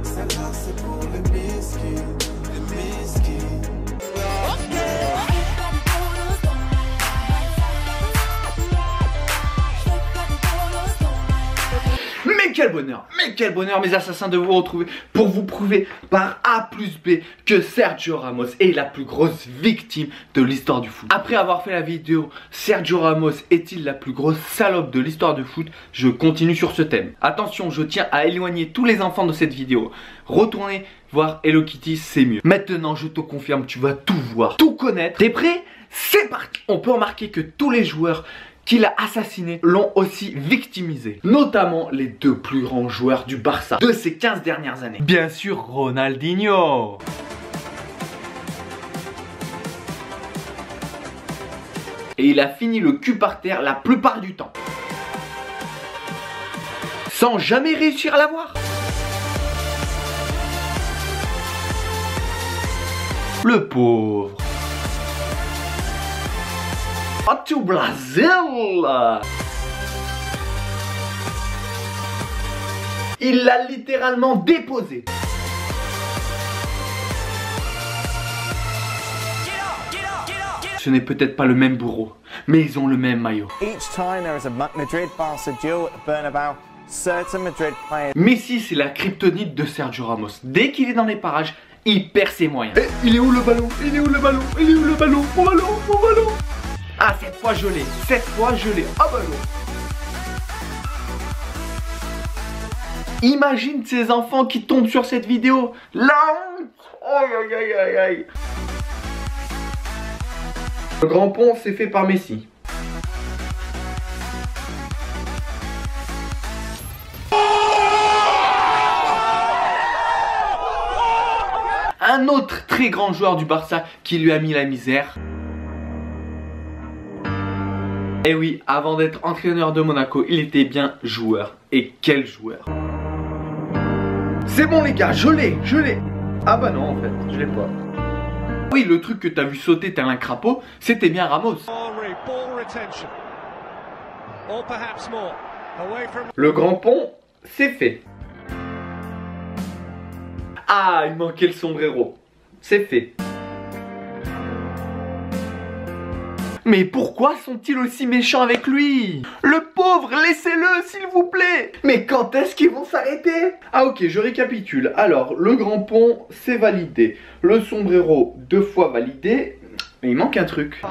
Celle-là c'est pour les mesquines, les mesquines. Mais quel bonheur mes assassins de vous retrouver pour vous prouver par A plus B que Sergio Ramos est la plus grosse victime de l'histoire du foot. Après avoir fait la vidéo Sergio Ramos est-il la plus grosse salope de l'histoire du foot, je continue sur ce thème. Attention, je tiens à éloigner tous les enfants de cette vidéo. Retournez voir Hello Kitty, c'est mieux. Maintenant je te confirme, tu vas tout voir, tout connaître. T'es prêt? C'est parti. On peut remarquer que tous les joueurs qu'il a assassiné l'ont aussi victimisé. Notamment les deux plus grands joueurs du Barça de ces 15 dernières années. Bien sûr Ronaldinho. Et il a fini le cul par terre la plupart du temps. Sans jamais réussir à l'avoir. Le pauvre. To Brazil. Il l'a littéralement déposé. Ce n'est peut-être pas le même bourreau, mais ils ont le même maillot. Messi, c'est la kryptonite de Sergio Ramos. Dès qu'il est dans les parages, il perd ses moyens. Et il est où le ballon? Il est où le ballon? Il est où le ballon? Mon ballon? Mon ballon? Ah, cette fois je l'ai. Cette fois je l'ai. Ah bah non. Imagine ces enfants qui tombent sur cette vidéo. La honte. Aïe aïe aïe aïe aïe. Le grand pont c'est fait par Messi. Un autre très grand joueur du Barça qui lui a mis la misère. Et oui, avant d'être entraîneur de Monaco, il était bien joueur. Et quel joueur! C'est bon les gars, je l'ai. Ah bah non en fait, je l'ai pas. Oui, le truc que t'as vu sauter tel un crapaud, c'était bien Ramos. Le grand pont, c'est fait. Ah, il manquait le sombrero. C'est fait. Mais pourquoi sont-ils aussi méchants avec lui? Le pauvre, laissez-le s'il vous plaît. Mais quand est-ce qu'ils vont s'arrêter? Ah ok, je récapitule. Alors, le grand pont, c'est validé. Le sombrero, 2 fois validé. Mais il manque un truc.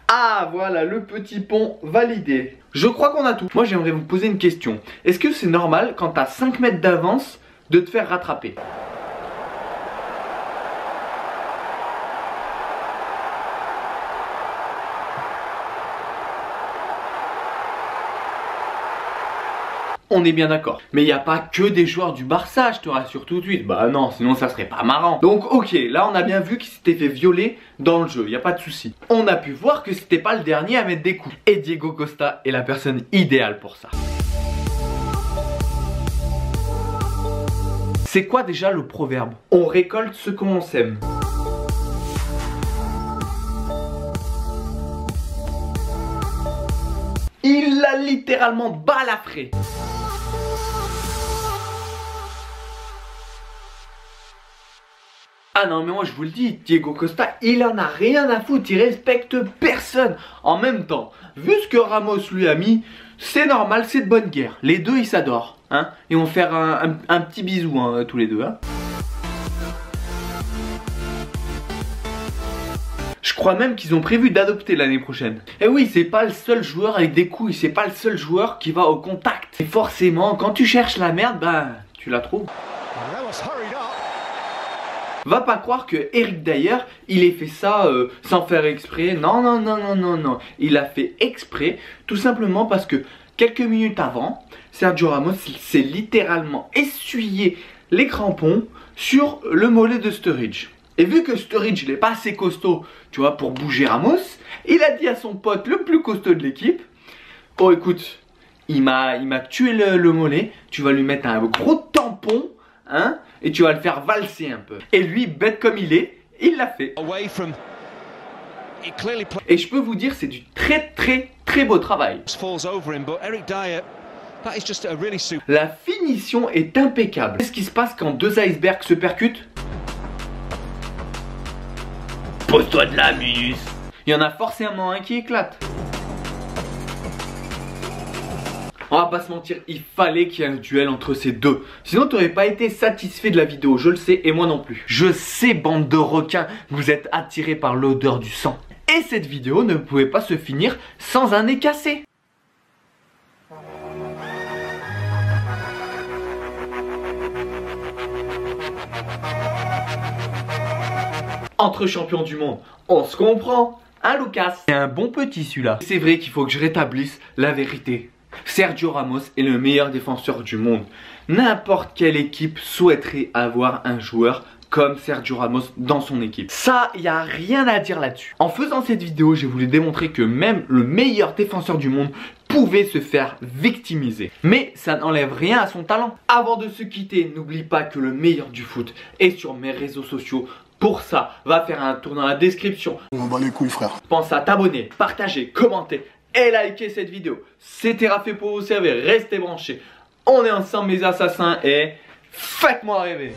Ah voilà, le petit pont validé. Je crois qu'on a tout. Moi j'aimerais vous poser une question. Est-ce que c'est normal quand t'as 5 mètres d'avance de te faire rattraper? On est bien d'accord. Mais il n'y a pas que des joueurs du Barça, je te rassure tout de suite. Bah non, sinon ça serait pas marrant. Donc ok, là on a bien vu qu'il s'était fait violer dans le jeu, il n'y a pas de souci. On a pu voir que c'était pas le dernier à mettre des coups. Et Diego Costa est la personne idéale pour ça. C'est quoi déjà le proverbe? On récolte ce qu'on sème. Il l'a littéralement balafré. Ah non mais moi je vous le dis, Diego Costa il en a rien à foutre, il respecte personne. En même temps, vu ce que Ramos lui a mis, c'est normal, c'est de bonne guerre. Les deux ils s'adorent, hein. Ils vont faire un petit bisou hein, tous les deux hein. Je crois même qu'ils ont prévu d'adopter l'année prochaine. Et oui, c'est pas le seul joueur avec des couilles, c'est pas le seul joueur qui va au contact. Et forcément, quand tu cherches la merde, bah tu la trouves. Va pas croire que Eric Dyer, il ait fait ça sans faire exprès. Non, non, non, non, non, non. Il a fait exprès, tout simplement parce que quelques minutes avant, Sergio Ramos s'est littéralement essuyé les crampons sur le mollet de Sturridge. Et vu que Sturridge n'est pas assez costaud, tu vois, pour bouger Ramos, il a dit à son pote le plus costaud de l'équipe, oh écoute, il m'a tué le mollet, tu vas lui mettre un gros tampon, hein, et tu vas le faire valser un peu. Et lui, bête comme il est, il l'a fait. Et je peux vous dire, c'est du très très beau travail. La finition est impeccable. Qu'est-ce qui se passe quand deux icebergs se percutent? Pose-toi de la mus. Il y en a forcément un qui éclate. On va pas se mentir, il fallait qu'il y ait un duel entre ces deux. Sinon t'aurais pas été satisfait de la vidéo, je le sais, et moi non plus. Je sais, bande de requins, vous êtes attirés par l'odeur du sang. Et cette vidéo ne pouvait pas se finir sans un nez cassé. Entre champions du monde, on se comprend, hein Lucas? C'est un bon petit celui-là. C'est vrai qu'il faut que je rétablisse la vérité. Sergio Ramos est le meilleur défenseur du monde. N'importe quelle équipe souhaiterait avoir un joueur comme Sergio Ramos dans son équipe. Ça, il n'y a rien à dire là-dessus. En faisant cette vidéo, j'ai voulu démontrer que même le meilleur défenseur du monde pouvait se faire victimiser. Mais ça n'enlève rien à son talent. Avant de se quitter, n'oublie pas que le meilleur du foot est sur mes réseaux sociaux. Pour ça, va faire un tour dans la description. On bat les couilles, frère. Pense à t'abonner, partager, commenter et liker cette vidéo. C'était Raphaël pour vous servir, restez branchés. On est ensemble mes assassins et faites-moi rêver.